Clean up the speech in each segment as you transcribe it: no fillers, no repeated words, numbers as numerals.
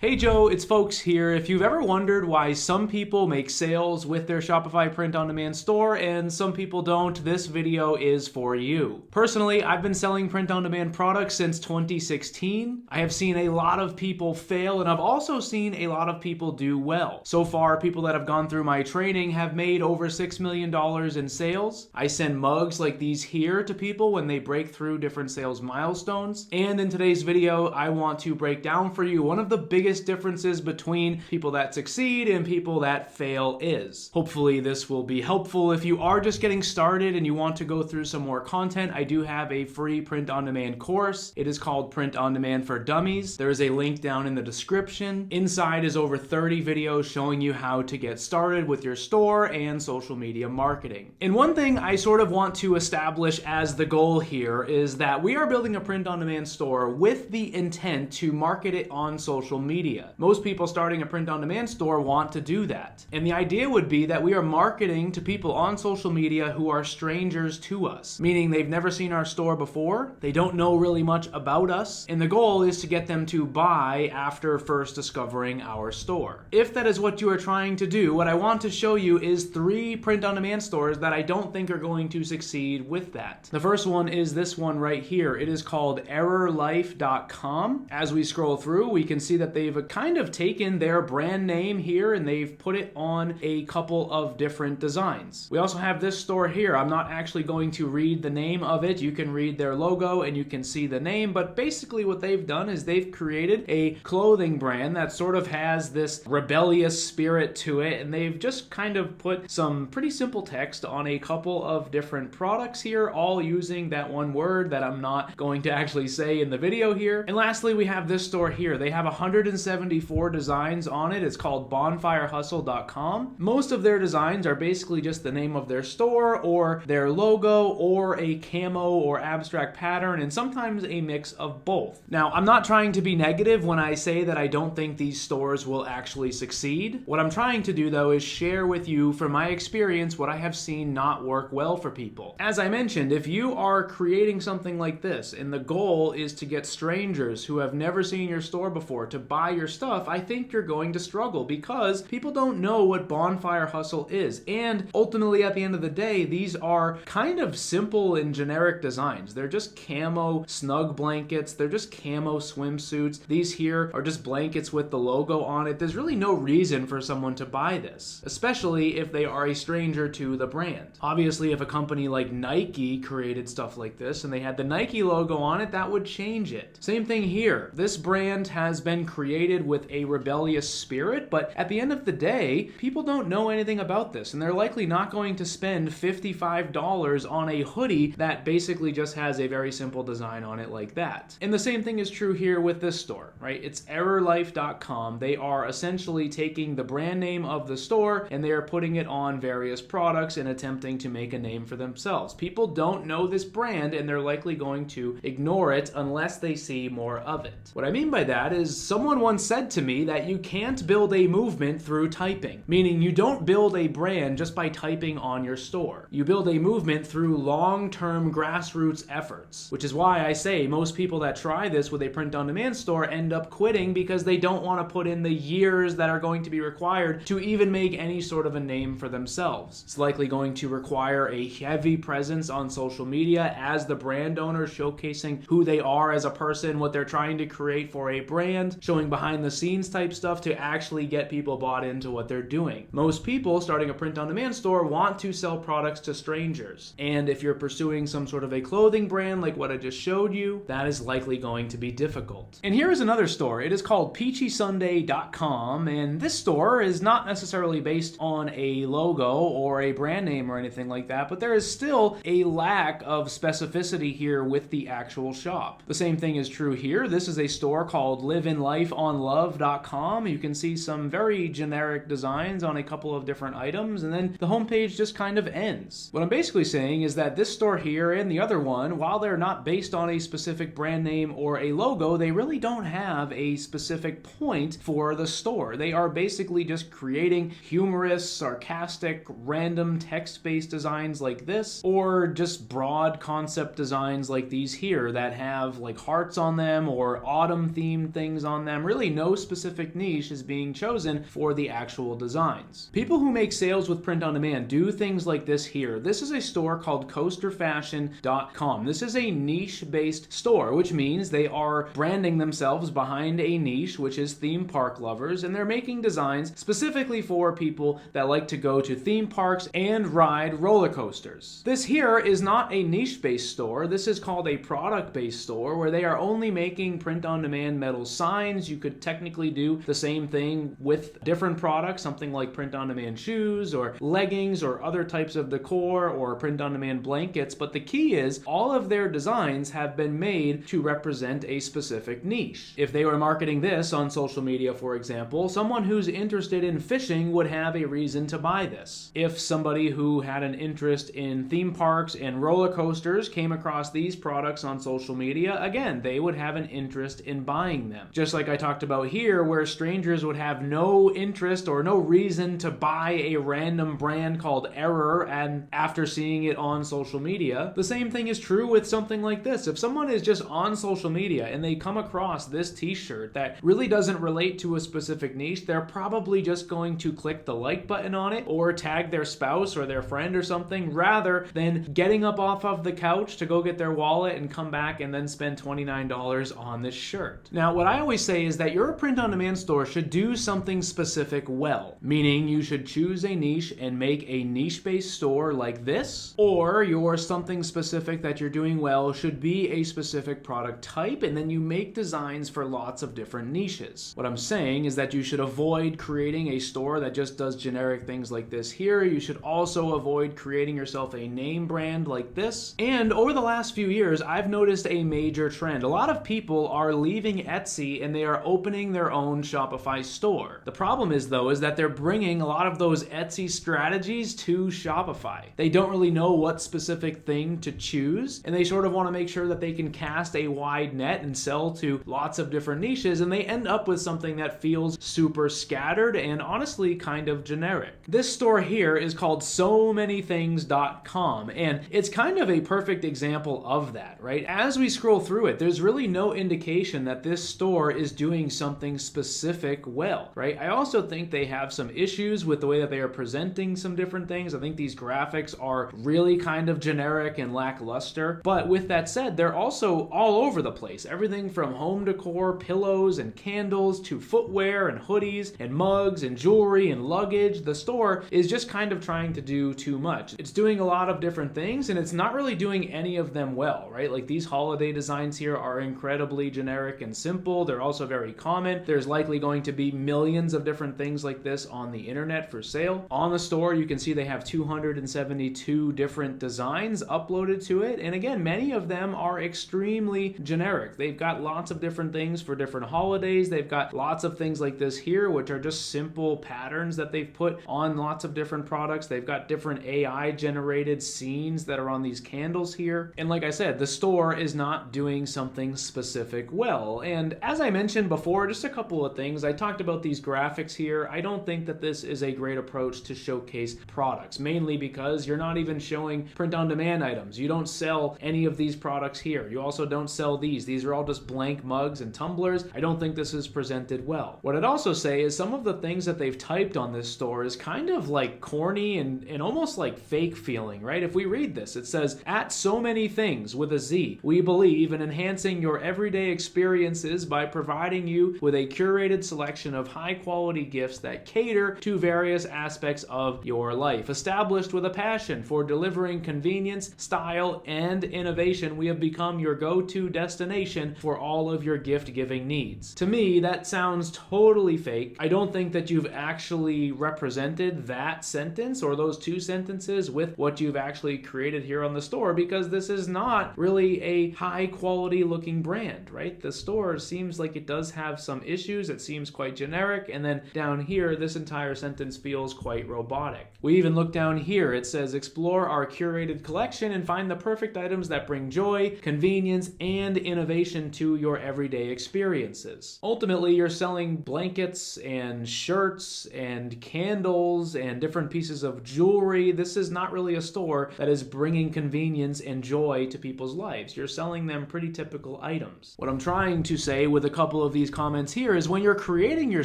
Hey Joe, it's Folks here. If you've ever wondered why some people make sales with their Shopify print-on-demand store and some people don't, this video is for you. Personally, I've been selling print-on-demand products since 2016. I have seen a lot of people fail, and I've also seen a lot of people do well. So far, people that have gone through my training have made over $6 million in sales. I send mugs like these here to people when they break through different sales milestones. And in today's video, I want to break down for you one of the biggest differences between people that succeed and people that fail is. Hopefully this will be helpful. If you are just getting started and you want to go through some more content, I do have a free print-on-demand course. It is called Print on Demand for Dummies. There is a link down in the description. Inside is over 30 videos showing you how to get started with your store and social media marketing. And one thing I sort of want to establish as the goal here is that we are building a print-on-demand store with the intent to market it on social media. Most people starting a print-on-demand store want to do that. And the idea would be that we are marketing to people on social media who are strangers to us, meaning they've never seen our store before, they don't know really much about us, and the goal is to get them to buy after first discovering our store. If that is what you are trying to do, what I want to show you is 3 print-on-demand stores that I don't think are going to succeed with that. The first one is this one right here. It is called errorlife.com. As we scroll through, we can see that they've kind of taken their brand name here and they've put it on a couple of different designs. We also have this store here. I'm not actually going to read the name of it. You can read their logo and you can see the name, but basically what they've done is they've created a clothing brand that sort of has this rebellious spirit to it, and they've just kind of put some pretty simple text on a couple of different products here, all using that one word that I'm not going to actually say in the video here. And lastly, we have this store here. They have 174 designs on it. It's called bonfirehustle.com. Most of their designs are basically just the name of their store or their logo or a camo or abstract pattern, and sometimes a mix of both. Now, I'm not trying to be negative when I say that I don't think these stores will actually succeed. What I'm trying to do though is share with you from my experience what I have seen not work well for people. As I mentioned, if you are creating something like this and the goal is to get strangers who have never seen your store before to buy your stuff, I think you're going to struggle because people don't know what Bonfire Hustle is. And ultimately, at the end of the day, these are kind of simple and generic designs. They're just camo snug blankets. They're just camo swimsuits. These here are just blankets with the logo on it. There's really no reason for someone to buy this, especially if they are a stranger to the brand. Obviously, if a company like Nike created stuff like this and they had the Nike logo on it, that would change it. Same thing here. This brand has been created with a rebellious spirit, but at the end of the day, people don't know anything about this, and they're likely not going to spend $55 on a hoodie that basically just has a very simple design on it like that. And the same thing is true here with this store, right? It's errorlife.com. They are essentially taking the brand name of the store and they are putting it on various products and attempting to make a name for themselves. People don't know this brand and they're likely going to ignore it unless they see more of it. What I mean by that is someone once said to me that you can't build a movement through typing, meaning you don't build a brand just by typing on your store. You build a movement through long-term grassroots efforts, which is why I say most people that try this with a print-on-demand store end up quitting because they don't want to put in the years that are going to be required to even make any sort of a name for themselves. It's likely going to require a heavy presence on social media as the brand owner, showcasing who they are as a person, what they're trying to create for a brand, showing behind the scenes type stuff to actually get people bought into what they're doing. Most people starting a print-on-demand store want to sell products to strangers. And if you're pursuing some sort of a clothing brand like what I just showed you, that is likely going to be difficult. And here is another store. It is called peachysunday.com, and this store is not necessarily based on a logo or a brand name or anything like that, but there is still a lack of specificity here with the actual shop. The same thing is true here. This is a store called liveinlifeonlove.com. You can see some very generic designs on a couple of different items, and then the homepage just kind of ends. What I'm basically saying is that this store here and the other one, while they're not based on a specific brand name or a logo, they really don't have a specific point for the store. They are basically just creating humorous, sarcastic, random text-based designs like this, or just broad concept designs like these here that have like hearts on them or autumn themed things on them. really no specific niche is being chosen for the actual designs. People who make sales with print on demand do things like this here. This is a store called coasterfashion.com. This is a niche-based store, which means they are branding themselves behind a niche, which is theme park lovers, and they're making designs specifically for people that like to go to theme parks and ride roller coasters. This here is not a niche-based store. This is called a product-based store where they are only making print-on-demand metal signs. You could technically do the same thing with different products, something like print-on-demand shoes or leggings or other types of decor or print-on-demand blankets, but the key is all of their designs have been made to represent a specific niche. If they were marketing this on social media, for example, someone who's interested in fishing would have a reason to buy this. If somebody who had an interest in theme parks and roller coasters came across these products on social media, again, they would have an interest in buying them. Just like I talked about here, where strangers would have no interest or no reason to buy a random brand called Error and after seeing it on social media, the same thing is true with something like this. If someone is just on social media and they come across this t-shirt that really doesn't relate to a specific niche, they're probably just going to click the like button on it or tag their spouse or their friend or something, rather than getting up off of the couch to go get their wallet and come back and then spend $29 on this shirt. Now, what I always say is that your print-on-demand store should do something specific well, meaning you should choose a niche and make a niche-based store like this, or your something specific that you're doing well should be a specific product type, and then you make designs for lots of different niches. What I'm saying is that you should avoid creating a store that just does generic things like this here. You should also avoid creating yourself a name brand like this. And over the last few years, I've noticed a major trend. A lot of people are leaving Etsy and they are opening their own Shopify store. The problem is, though, is that they're bringing a lot of those Etsy strategies to Shopify. They don't really know what specific thing to choose, and they sort of want to make sure that they can cast a wide net and sell to lots of different niches, and they end up with something that feels super scattered and honestly kind of generic. This store here is called SoManyThings.com, and it's kind of a perfect example of that, right? As we scroll through it, there's really no indication that this store is doing something specific well, right? I also think they have some issues with the way that they are presenting some different things. I think these graphics are really kind of generic and lackluster, but with that said, they're also all over the place. Everything from home decor, pillows and candles to footwear and hoodies and mugs and jewelry and luggage. The store is just kind of trying to do too much. It's doing a lot of different things and it's not really doing any of them well, right? Like these holiday designs here are incredibly generic and simple. They're also very common. There's likely going to be millions of different things like this on the internet for sale. On the store, you can see they have 272 different designs uploaded to it. And again, many of them are extremely generic. They've got lots of different things for different holidays. They've got lots of things like this here, which are just simple patterns that they've put on lots of different products. They've got different AI generated scenes that are on these candles here. And like I said, the store is not doing something specific well. And as I mentioned before, just a couple of things. I talked about these graphics here. I don't think that this is a great approach to showcase products, mainly because you're not even showing print-on-demand items. You don't sell any of these products here. You also don't sell these. These are all just blank mugs and tumblers. I don't think this is presented well. What I'd also say is some of the things that they've typed on this store is kind of like corny and almost like fake feeling, right? If we read this, it says, "At So Many Things with a Z, we believe in enhancing your everyday experiences by providing you with a curated selection of high-quality gifts that cater to various aspects of your life. Established with a passion for delivering convenience, style, and innovation, we have become your go-to destination for all of your gift-giving needs." To me, that sounds totally fake. I don't think that you've actually represented that sentence or those two sentences with what you've actually created here on the store, because this is not really a high-quality looking brand, right? The store seems like it does have some issues. It seems quite generic, and then down here, this entire sentence feels quite robotic. We even look down here. It says, "Explore our curated collection and find the perfect items that bring joy, convenience, and innovation to your everyday experiences." Ultimately, you're selling blankets and shirts and candles and different pieces of jewelry. This is not really a store that is bringing convenience and joy to people's lives. You're selling them pretty typical items. What I'm trying to say with a couple of these these comments here is when you're creating your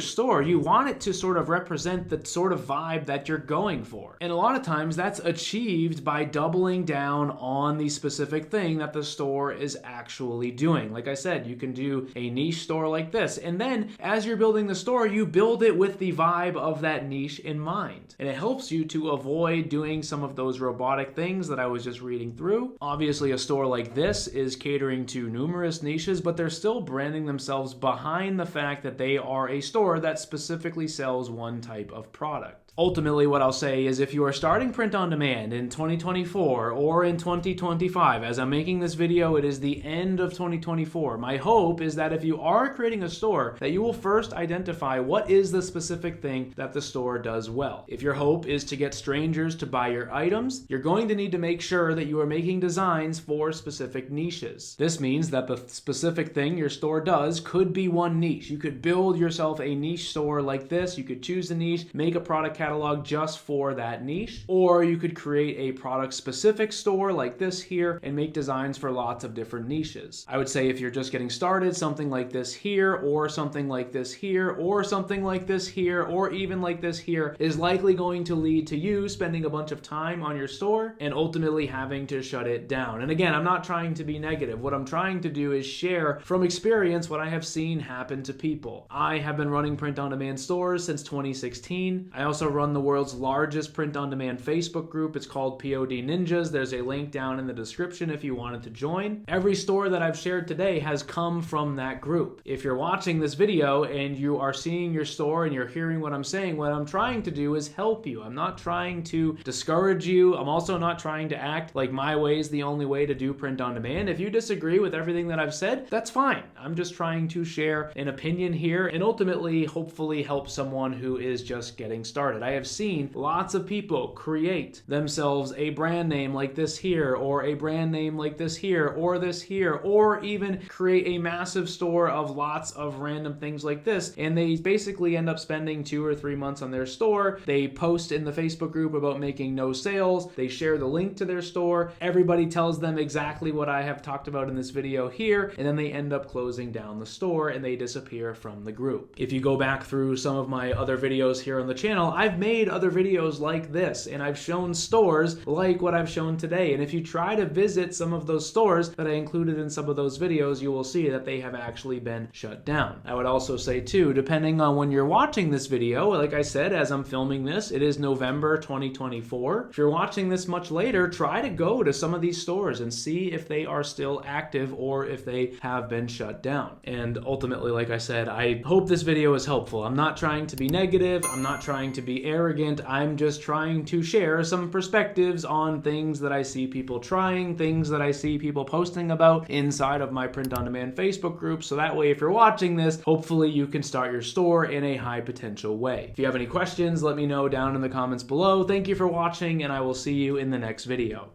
store, you want it to sort of represent the sort of vibe that you're going for. And a lot of times that's achieved by doubling down on the specific thing that the store is actually doing. Like I said, you can do a niche store like this. And then as you're building the store, you build it with the vibe of that niche in mind. And it helps you to avoid doing some of those robotic things that I was just reading through. Obviously, a store like this is catering to numerous niches, but they're still branding themselves behind the fact that they are a store that specifically sells one type of product. Ultimately, what I'll say is if you are starting print on demand in 2024 or in 2025, as I'm making this video, it is the end of 2024. My hope is that if you are creating a store, that you will first identify what is the specific thing that the store does well. If your hope is to get strangers to buy your items, you're going to need to make sure that you are making designs for specific niches. This means that the specific thing your store does could be one niche. You could build yourself a niche store like this. You could choose a niche, make a product catalog just for that niche, or you could create a product specific store like this here and make designs for lots of different niches. I would say if you're just getting started, something like this here, or something like this here, or something like this here, or even like this here is likely going to lead to you spending a bunch of time on your store and ultimately having to shut it down. And again, I'm not trying to be negative. What I'm trying to do is share from experience what I have seen happen to people. I have been running print on demand stores since 2016. I also run the world's largest print-on-demand Facebook group. It's called POD Ninjas. There's a link down in the description if you wanted to join. Every store that I've shared today has come from that group. If you're watching this video and you are seeing your store and you're hearing what I'm saying, what I'm trying to do is help you. I'm not trying to discourage you. I'm also not trying to act like my way is the only way to do print-on-demand. If you disagree with everything that I've said, that's fine. I'm just trying to share an opinion here and ultimately, hopefully help someone who is just getting started. I have seen lots of people create themselves a brand name like this here, or a brand name like this here, or this here, or even create a massive store of lots of random things like this. And they basically end up spending 2 or 3 months on their store. They post in the Facebook group about making no sales. They share the link to their store. Everybody tells them exactly what I have talked about in this video here. And then they end up closing down the store and they disappear from the group. If you go back through some of my other videos here on the channel, I've made other videos like this, and I've shown stores like what I've shown today. And if you try to visit some of those stores that I included in some of those videos, you will see that they have actually been shut down. I would also say too, depending on when you're watching this video, like I said, as I'm filming this, it is November 2024. If you're watching this much later, try to go to some of these stores and see if they are still active or if they have been shut down. And ultimately, like I said, I hope this video is helpful. I'm not trying to be negative. I'm not trying to be arrogant. I'm just trying to share some perspectives on things that I see people trying, things that I see people posting about inside of my print on demand Facebook group. So that way, if you're watching this, hopefully you can start your store in a high potential way. If you have any questions, let me know down in the comments below. Thank you for watching, and I will see you in the next video.